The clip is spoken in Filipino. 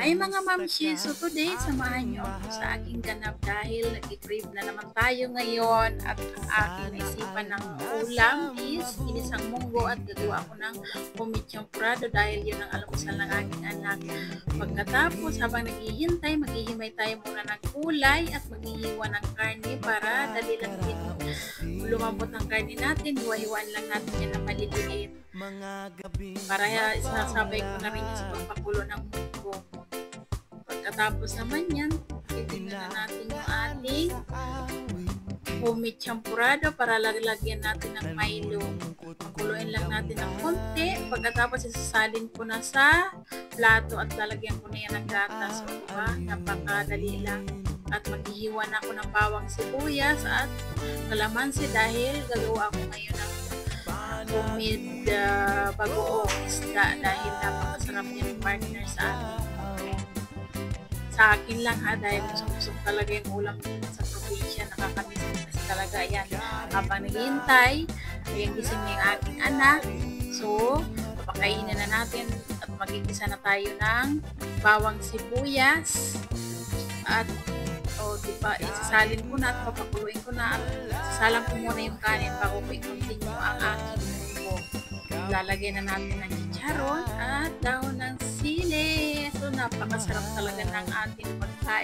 Hi mga mamshi! So today, samahan niyo ako sa aking ganap dahil nag-crave na naman tayo ngayon at ang aking naisipan ng ulam is ginisang munggo at gagawa ako ng pumityang prado dahil yun ang almusal ng aking anak. Pagkatapos, habang naghihintay, maghihimay tayo muna ng kulay at maghihiwa ng karne para dali lang din lumambot ang karne natin. Hiwa-hiwaan lang natin yan na maliliit para isasabay ko na rin sa pagpakulo ng munggo. Pagkatapos naman yan, titignan na natin yung ating homemade champurado para lagyan natin ng Milo. Pakuluin lang natin ng konti. Pagkatapos isasalin ko na sa plato at lalagyan ko na yan ng gatas. So, diba? Napakadali lang. At maghihiwa na ako ng bawang sibuyas at kalamansi dahil gagawa ako ngayon ng homemade bagoong isda dahil napakasarap yung partner sa atin. Sa akin lang dahil gusto talaga yung ulam dito sa probinsya, nakakamiss talaga yan. Habang naghihintay, ayan gising na yung aking anak. So, papakainin na natin at magigisa na tayo ng bawang sibuyas. At, diba, isasalin ko na at papakuluin ko na at isasalang ko muna yung kanin bago ko i-continue ang aking munggo. Lalagyan na natin ng chicharon at dahon ng sili. So, napakasarap talaga ng ating pagkain.